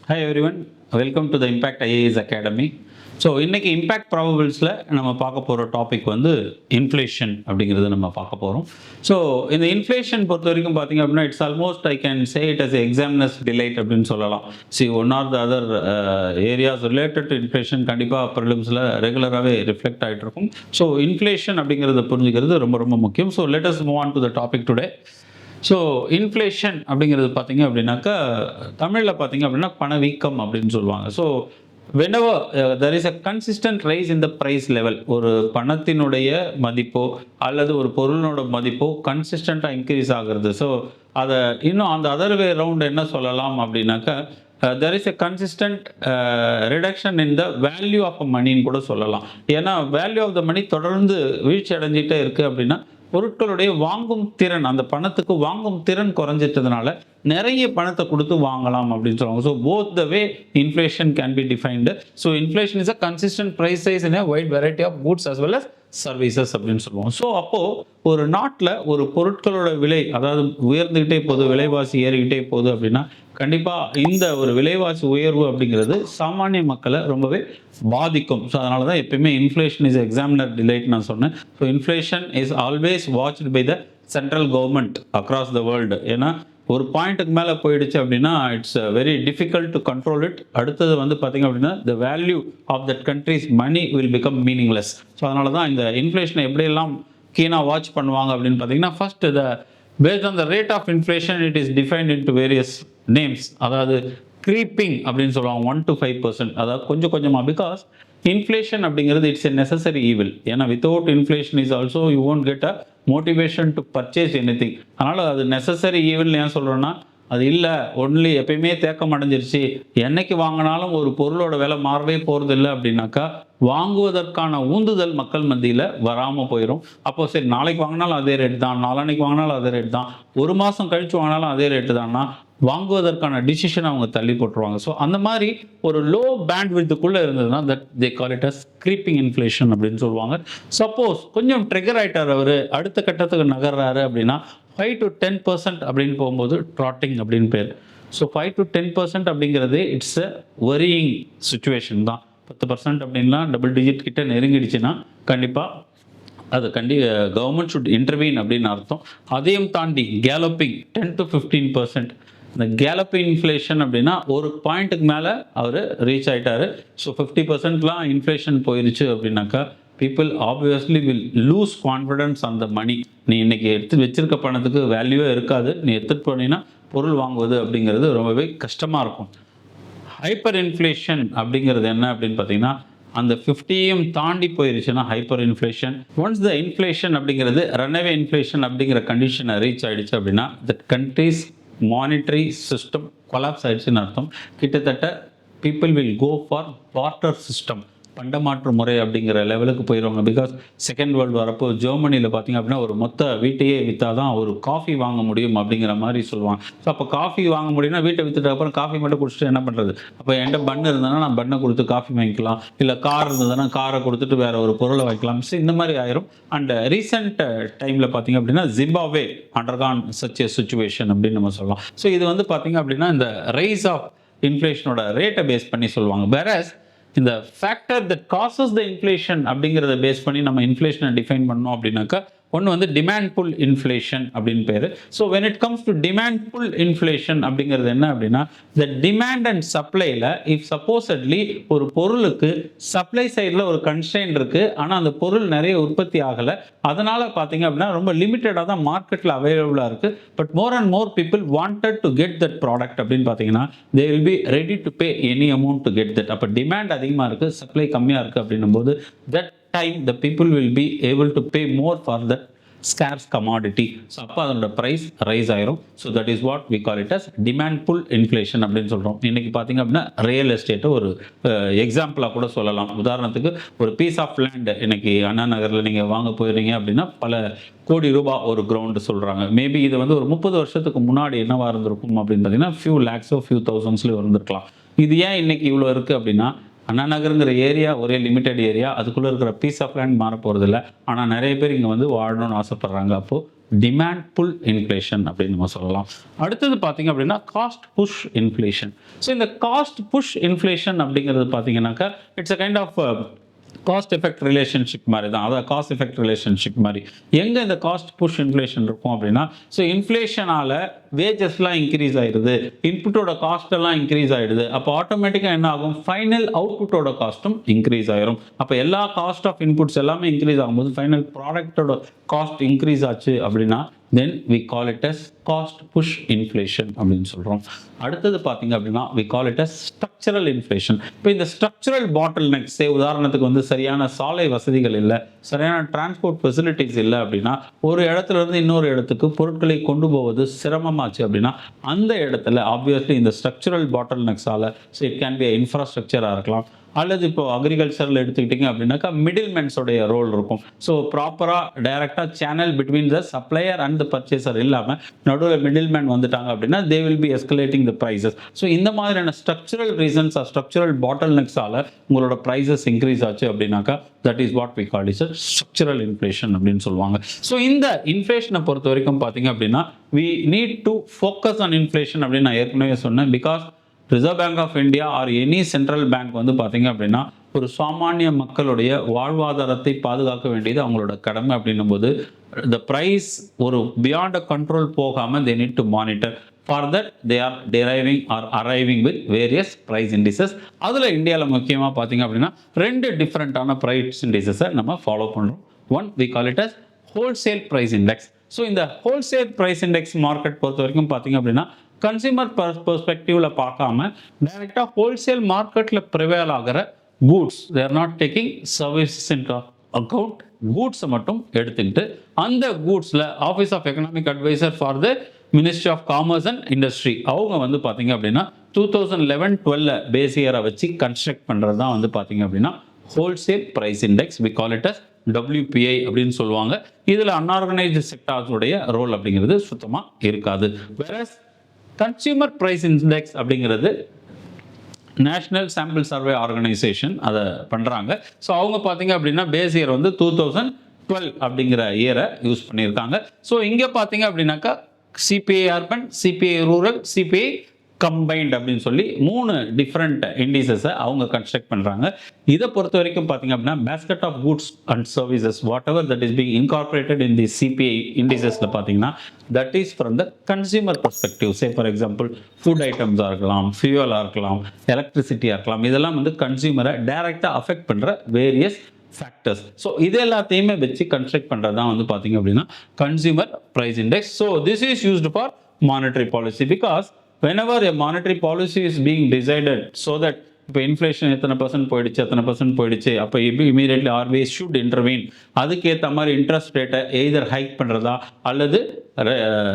Hi everyone, welcome to the Impact IAS Academy. So இன்றைக்கி impact ப்ராபபிள்ஸில் நம்ம பார்க்க போகிற டாபிக் வந்து இன்ஃப்ளேஷன் அப்படிங்கிறது நம்ம பார்க்க போகிறோம். ஸோ இந்த இன்ஃப்ளேஷன் பொறுத்த வரைக்கும் பார்த்திங்க அப்படின்னா it's almost I can say it as examiners delight அப்படின்னு சொல்லலாம். One or the other areas related to inflation கண்டிப்பாக ப்ரிலிம்ஸில் ரெகுலராகவே ரிஃப்ளெக்ட் ஆகிட்டு இருக்கும். ஸோ இன்ஃப்ளேஷன் அப்படிங்கிறத புரிஞ்சுக்கிறது ரொம்ப ரொம்ப முக்கியம். So let us move on to the topic today. So inflation அப்படிங்கிறது பார்த்திங்க அப்படின்னாக்கா தமிழில் பார்த்திங்க அப்படின்னா பணவீக்கம் அப்படின்னு சொல்லுவாங்க. So whenever there is a consistent rise in the price level, ஒரு பணத்தினுடைய மதிப்போ அல்லது ஒரு பொருளினோட மதிப்போ கன்சிஸ்டண்ட்டாக இன்க்ரீஸ் ஆகுறது. ஸோ அதை இன்னும் அந்த அதர் வே ரவுண்ட் என்ன சொல்லலாம் அப்படின்னாக்கா there is a consistent reduction in the value of a money கூட சொல்லலாம். ஏன்னா வேல்யூ ஆஃப் த மணி தொடர்ந்து வீழ்ச்சி அடைஞ்சிட்டே இருக்குது அப்படின்னா பொருட்களுடைய வாங்கும் திறன், அந்த பணத்துக்கு வாங்கும் திறன் குறைஞ்சிட்டதுனால நிறைய பணத்தை கொடுத்து வாங்கலாம் அப்படின்னு சொல்லுவாங்க. So both the way inflation can be defined. So inflation is a consistent price rise in a wide variety of goods as well as services அப்படின்னு சொல்லுவோம். ஸோ அப்போது ஒரு நாட்டில் ஒரு பொருட்களோட விலை அதாவது உயர்ந்துக்கிட்டே போகுது, விலைவாசி ஏறிக்கிட்டே போகுது அப்படின்னா கண்டிப்பாக இந்த ஒரு விலைவாசி உயர்வு அப்படிங்கிறது சாமானிய மக்களை ரொம்பவே பாதிக்கும். ஸோ அதனால தான் எப்பயுமே இன்ஃப்ளேஷன் இஸ் எக்ஸாமினர் டிலைட் நான் சொன்னேன். So inflation is always watched by the central government across the world. ஏன்னா ஒரு பாயிண்ட்டுக்கு மேலே போயிடுச்சு அப்படின்னா it's very difficult to control it. அடுத்தது வந்து பார்த்திங்க அப்படின்னா the value of that country's money will become meaningless. So அதனால தான் இந்த இன்ஃப்ளேஷனை எப்படியெல்லாம் கீனாக வாட்ச் பண்ணுவாங்க அப்படின்னு பார்த்தீங்கன்னா first the based on the rate of inflation it is defined into various names. அதாவது creeping அப்படின்னு சொல்லுவாங்க 1 to 5%. அதாவது கொஞ்சம் கொஞ்சமாக, பிகாஸ் இன்ஃப்ளேஷன் அப்படிங்கிறது இட்ஸ் எ நெசசரி ஈவில். ஏன்னா without inflation is also you won't get a motivation to purchase anything. அதனால் அது நெசசரி ஈவில் ஏன் சொல்கிறோன்னா அது இல்லை ஒன்லி எப்பயுமே தேக்கம் அடைஞ்சிருச்சு, என்னைக்கு வாங்கினாலும் ஒரு பொருளோட விலை மாறவே போகிறது இல்லை அப்படின்னாக்கா வாங்குவதற்கான ஊந்துதல் மக்கள் மத்தியில் வராமல் போயிடும். அப்போது சரி நாளைக்கு வாங்கினாலும் அதே ரேட்டு தான், நாளான்னைக்கு வாங்கினாலும் அதே ரேட்டு தான், ஒரு மாதம் கழித்து வாங்கினாலும் அதே ரேட்டு தான்னா வாங்குவதற்கான டிசிஷன் அவங்க தள்ளி போட்டுருவாங்க. ஸோ அந்த மாதிரி ஒரு லோ பேண்ட் வித்துக்குள்ளே இருந்ததுன்னா that they call it as creeping inflation அப்படின்னு சொல்லுவாங்க. சப்போஸ் கொஞ்சம் ட்ரிகர் ஆகிட்டார் அவர், அடுத்த கட்டத்துக்கு நகர்றாரு அப்படின்னா 5 to 10% அப்படின்னு போகும்போது ட்ராட்டிங் அப்படின்னு பேர். ஸோ 5 to 10% அப்படிங்கிறது இட்ஸ் அ வரியிங் சுச்சுவேஷன் தான். 10% அப்படின்னா டபுள் டிஜிட் கிட்ட நெருங்கிடுச்சுன்னா கண்டிப்பாக அது கவர்மெண்ட் ஷுட் இன்டர்வீன் அப்படின்னு அர்த்தம். அதையும் தாண்டி கேலப்பிங் 10 to 15%. இந்த கேலப்பிங் இன்ஃப்ளேஷன் அப்படின்னா ஒரு பாயிண்ட்டுக்கு மேலே அவர் ரீச் ஆகிட்டார். ஸோ 50%லாம் இன்ஃப்ளேஷன் போயிடுச்சு அப்படின்னாக்கா people obviously will lose confidence on the money. நீ இன்றைக்கி எடுத்து வச்சிருக்க பணத்துக்கு வேல்யூவே இருக்காது, நீ எடுத்துகிட்டு போனீங்கன்னா பொருள் வாங்குவது அப்படிங்கிறது ரொம்பவே கஷ்டமாக இருக்கும். ஹைப்பர் இன்ஃப்ளேஷன் அப்படிங்கிறது என்ன அப்படின்னு பார்த்தீங்கன்னா அந்த 50யும் தாண்டி போயிருச்சுன்னா hyper inflation. Once the inflation அப்படிங்கிறது ரன்அவே இன்ஃப்ளேஷன் அப்படிங்கிற கண்டிஷனை ரீச் ஆகிடுச்சு அப்படின்னா that country's monetary system collapse ஆகிடுச்சுன்னு அர்த்தம். கிட்டத்தட்ட people will go for barter system, பண்டமாற்று முறை அப்படிங்கிற லெவலுக்கு போயிடுவாங்க. பிகாஸ் செகண்ட் வேர்ல்டு வரப்போ ஜெர்மனியில் பார்த்திங்க அப்படின்னா ஒரு மொத்த வீட்டையே விற்றா தான் ஒரு காஃபி வாங்க முடியும் அப்படிங்கிற மாதிரி சொல்லுவாங்க. ஸோ அப்போ காஃபி வாங்க முடியும்னா வீட்டை விற்றுட்டு அப்புறம் காஃபி மட்டும் குடிச்சிட்டு என்ன பண்ணுறது? அப்போ என்கிட்ட பண்ணு இருந்ததுன்னா நான் பண்ணை கொடுத்து காஃபி வாங்கிக்கலாம், இல்லை கார் இருந்ததுன்னா காரை கொடுத்துட்டு வேறு ஒரு பொருளை வாங்கிக்கலாம். ஸோ இந்த மாதிரி ஆயிரும். அண்ட் ரீசெண்ட் டைமில் பார்த்திங்க அப்படின்னா Zimbabwe undergone such a situation அப்படின்னு நம்ம சொல்லலாம். ஸோ இது வந்து பார்த்திங்க அப்படின்னா இந்த ரைஸ் ஆஃப் இன்ஃப்ளேஷனோட ரேட்டை பேஸ் பண்ணி சொல்லுவாங்க. வேறஸ் இந்த factor that causes the inflation அப்படிங்கிறத பேஸ் பண்ணி நம்ம இன்ஃப்ளேஷனை டிஃபைன் பண்ணோம் அப்படின்னாக்கா ஒன்று வந்து டிமாண்ட் புல் இன்ஃப்ளேஷன் அப்படின்னு பேர். So when it comes to demand pull inflation அப்படிங்கிறது என்ன அப்படின்னா த டிமாண்ட் அண்ட் சப்ளையில் இஃப் சப்போசட்லி ஒரு பொருளுக்கு சப்ளை சைடில் ஒரு கன்ஸ்ட்ரெயின்ட் இருக்குது, ஆனால் அந்த பொருள் நிறைய உற்பத்தி ஆகலை, அதனால் பார்த்தீங்க அப்படின்னா ரொம்ப லிமிட்டடாக தான் மார்க்கெட்டில் அவைலபிளாக இருக்குது. But more and more people wanted to get that product அப்படின்னு பார்த்தீங்கன்னா தே will be ready to pay any amount to get that. அப்போ டிமாண்ட் அதிகமாக இருக்குது, சப்ளை கம்மியாக இருக்குது அப்படின்னும் போது that time the people will be able to pay more for that scarce commodity. So அப்போ அதோட ப்ரைஸ் ரைஸ் ஆயிரும். So that is what we call it as demand pull inflation அப்படின்னு சொல்கிறோம். இன்றைக்கி பார்த்திங்க அப்படின்னா ரியல் எஸ்டேட்டை ஒரு எக்ஸாம்பிளாக கூட சொல்லலாம். உதாரணத்துக்கு ஒரு பீஸ் ஆஃப் லேண்ட் இன்றைக்கி அண்ணா நகரில் நீங்கள் வாங்க போயிடுறீங்க அப்படின்னா பல கோடி ரூபாய் ஒரு கிரவுண்டு சொல்கிறாங்க. மேபி இது வந்து ஒரு 30 வருஷத்துக்கு முன்னாடி என்னவாக இருந்திருக்கும் அப்படின்னு பார்த்தீங்கன்னா ஃபியூ லேக்ஸோ ஃபியூ தௌசண்ட்ஸ்லேயும் இருந்திருக்கலாம். இது ஏன் இன்றைக்கி இவ்வளோ இருக்குது அப்படின்னா அண்ணாநகருங்கிற ஏரியா ஒரே லிமிடெட் ஏரியா, அதுக்குள்ளே இருக்கிற பீஸ் ஆஃப் லேண்ட் மாற போகிறதில்ல. ஆனால் நிறைய பேர் இங்கே வந்து வாழணும்னு ஆசைப்பட்றாங்க. அப்போது டிமாண்ட் புல் இன்ஃப்ளேஷன் அப்படின்னு நம்ம சொல்லலாம். அடுத்தது பார்த்தீங்க அப்படின்னா காஸ்ட் புஷ் இன்ஃப்ளேஷன். ஸோ இந்த காஸ்ட் புஷ் இன்ஃப்ளேஷன் அப்படிங்கிறது பார்த்தீங்கன்னாக்கா it's a kind of cause effect relationship மாதிரி தான். அதாவது காஸ்ட் எஃபெக்ட் ரிலேஷன்ஷிப் மாதிரி எங்கே இந்த காஸ்ட் புஷ் இன்ஃப்ளேஷன் இருக்கும் அப்படின்னா, ஸோ இன்ஃப்ளேஷனால் வேஜஸ்லாம் இன்க்ரீஸ் ஆகிடுது, இன்புட்டோட காஸ்ட்டெல்லாம் இன்க்ரீஸ் ஆகிடுது. அப்போ ஆட்டோமேட்டிக்காக என்ன ஆகும், ஃபைனல் அவுட்புட்டோட காஸ்ட்டும் இன்க்ரீஸ் ஆகிரும். அப்போ எல்லா காஸ்ட் ஆஃப் இன்புட்ஸ் எல்லாமே இன்க்ரீஸ் ஆகும்போது ஃபைனல் ப்ராடக்டோட காஸ்ட் இன்க்ரீஸ் ஆச்சு அப்படின்னா then we call it as cost push inflation அப்படின்னு சொல்கிறோம். அடுத்தது பார்த்தீங்க அப்படின்னா we call it as structural inflation. இப்போ இந்த structural bottlenecks, உதாரணத்துக்கு வந்து சரியான சாலை வசதிகள் இல்லை, சரியான டிரான்ஸ்போர்ட் ஃபெசிலிட்டிஸ் இல்லை அப்படின்னா, ஒரு இடத்துல இருந்து இன்னொரு இடத்துக்கு பொருட்களை கொண்டு போவது சிரமமாச்சு அப்படின்னா, அந்த இடத்துல ஆப்வியஸ்லி இந்த ஸ்ட்ரக்சரல் பாட்டில்நெக்ஸால், ஸோ இட் கேன் பி இன்ஃப்ராஸ்ட்ரக்சராக இருக்கலாம், அல்லது இப்போ அக்ரிகல்ச்சரில் எடுத்துக்கிட்டிங்க அப்படின்னாக்கா மிடில்மேன்ஸோடைய ரோல் இருக்கும். ஸோ ப்ராப்பராக டைரெக்டாக channel between the supplier and the purchaser இல்லாமல் நடுவில் மிடில்மேன் வந்துட்டாங்க அப்படின்னா they will be escalating the prices. So இந்த மாதிரியான ஸ்ட்ரக்சரல் ரீசன்ஸ் ஸ்ட்ரக்சரல் பாட்டில்நெக்ஸால் உங்களோட ப்ரைஸஸ் இன்க்ரீஸ் ஆச்சு அப்படின்னாக்கா that is what we call is structural inflation அப்படின்னு சொல்லுவாங்க. ஸோ இந்த இன்ஃப்ளேஷனை பொறுத்த வரைக்கும் பார்த்தீங்க அப்படின்னா we need to focus on inflation அப்படின்னு நான் ஏற்கனவே சொன்னேன். Because Reserve Bank of India or any central bank வந்து பார்த்தீங்க அப்படின்னா ஒரு சாமானிய மக்களுடைய வாழ்வாதாரத்தை பாதுகாக்க வேண்டியது அவங்களோட கடமை. அப்படின்னும் போது த ப்ரைஸ் ஒரு பியாண்ட் கண்ட்ரோல் போகாமல் they need to monitor. For that they are deriving or arriving with various price indices. அதில் இந்தியாவில் முக்கியமாக பார்த்தீங்க அப்படின்னா 2 டிஃப்ரெண்ட்டான ப்ரைஸ் இண்டிசஸை நம்ம ஃபாலோ பண்ணுறோம். One we call it as wholesale price index. So இந்த ஹோல்சேல் ப்ரைஸ் இண்டெக்ஸ் மார்க்கெட் பொறுத்த வரைக்கும் பார்த்தீங்க அப்படின்னா கன்சியூமர் பெர்ஸ்பெக்டிவில் பார்க்காம டைரெக்டாக ஹோல்சேல் மார்க்கெட்டில் ப்ரிவேல் ஆகிற goods, they are not taking services in account, கூட்ஸை மட்டும் எடுத்துக்கிட்டு அந்த கூட்ஸில் office of economic advisor for the ministry of commerce and industry அவங்க வந்து பார்த்தீங்க அப்படின்னா 2011-12 பேஸ் இயரை வச்சு கன்ஸ்ட்ரக்ட் பண்ணுறது தான் வந்து பார்த்தீங்க அப்படின்னா wholesale price index. We call it as WPI அப்படின்னு சொல்லுவாங்க. இதில் அன்ஆர்கனைஸ்டு செக்டார்ஸுடைய ரோல் அப்படிங்கிறது சுத்தமாக இருக்காது. வேறஸ் கன்சியூமர் ப்ரைஸ் இண்டெக்ஸ் அப்படிங்கிறது நேஷ்னல் சாம்பிள் சர்வே ஆர்கனைசேஷன் அதை பண்ணுறாங்க. ஸோ அவங்க பார்த்தீங்க அப்படின்னா பேஸ் இயர் வந்து 2012 அப்படிங்கிற இயரை யூஸ் பண்ணியிருக்காங்க. ஸோ இங்கே பார்த்தீங்க அப்படின்னாக்கா CBI urban, CBI rural, CBI combined அப்படின்னு சொல்லி 3 டிஃப்ரெண்ட் இண்டிசஸை அவங்க கன்ஸ்ட்ரக்ட் பண்ணுறாங்க. இதை பொறுத்த வரைக்கும் பார்த்தீங்க அப்படின்னா basket of goods and services whatever that is being incorporated in the CPI இண்டிசஸில் பார்த்தீங்கன்னா that is from the consumer perspective. Say for example food ஐட்டம்ஸாக இருக்கலாம், ஃபியூவலாக இருக்கலாம், எலக்ட்ரிசிட்டியாக இருக்கலாம், இதெல்லாம் வந்து கன்சியூமரை டைரெக்டாக அஃபெக்ட் பண்ணுற வேரியஸ் ஃபேக்டர்ஸ். ஸோ இது எல்லாத்தையுமே வச்சு கன்ஸ்ட்ரக்ட் பண்ணுறது தான் வந்து பார்த்தீங்க அப்படின்னா consumer price index. So this is used for monetary policy because whenever a monetary policy is being decided so that இப்போ இன்ஃப்ளேஷன் எத்தனை பர்சன்ட் போயிடுச்சு அப்போ இமீடியட்லி RBI should intervene. அதுக்கேற்ற மாதிரி இன்ட்ரெஸ்ட் ரேட்டை எய்தர் ஹைக் பண்ணுறதா அல்லது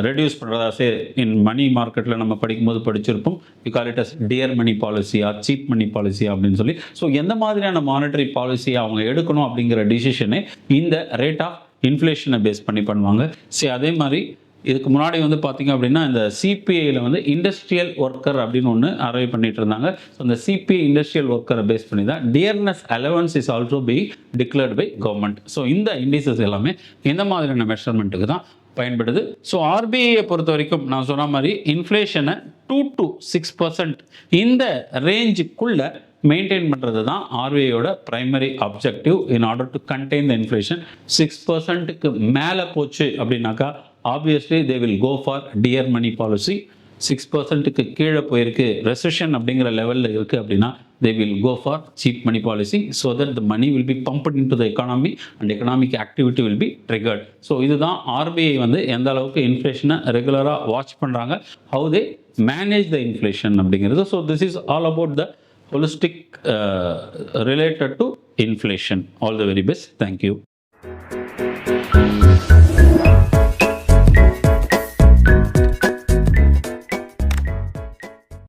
ரெடியூஸ் பண்ணுறதா. சே இன் மணி மார்க்கெட்டில் நம்ம படிக்கும்போது படிச்சிருப்போம் we call it as dear money பாலிசியா, சீப் மணி பாலிசியா அப்படின்னு சொல்லி. ஸோ எந்த மாதிரியான மானிட்டரி பாலிசியை அவங்க எடுக்கணும் அப்படிங்கிற டிசிஷனை இந்த ரேட் ஆஃப் இன்ஃப்ளேஷனை பேஸ் பண்ணி பண்ணுவாங்க. சரி, அதே மாதிரி இதுக்கு முன்னாடி வந்து பார்த்திங்க அப்படின்னா இந்த சிபிஐயில் வந்து இண்டஸ்ட்ரியல் ஒர்க்கர் அப்படின்னு ஒன்று அரைவ் பண்ணிட்டு இருந்தாங்க. ஸோ இந்த சிபிஐ இண்டஸ்ட்ரியல் ஒர்க்கரை பேஸ் பண்ணி தான் dearness allowance is also be declared by government. So இந்த இண்டிசஸ் எல்லாமே இந்த மாதிரியான மெஷர்மெண்ட்டுக்கு தான் பயன்படுது. ஸோ ஆர்பிஐயை பொறுத்த வரைக்கும் நான் சொன்ன மாதிரி இன்ஃப்ளேஷனை 2 to 6% இந்த ரேஞ்சுக்குள்ளே மெயின்டைன் பண்ணுறது தான் ஆர்பிஐயோட primary objective in order to contain the inflation. 6%க்கு மேலே போச்சு அப்படின்னாக்கா obviously they will go for dear money policy. 6%க்கு கீழே போயிருக்கு, ரெசெஷன் அப்படிங்கிற லெவலில் இருக்குது அப்படின்னா they will go for cheap money policy so that the money will be pumped in to the economy and economic activity will be triggered. So இதுதான் RBI வந்து எந்த அளவுக்கு இன்ஃப்ளேஷனை ரெகுலராக வாட்ச் பண்ணுறாங்க, how they manage the inflation அப்படிங்கிறது. So this is all about the holistic related to inflation. All the very best. Thank you.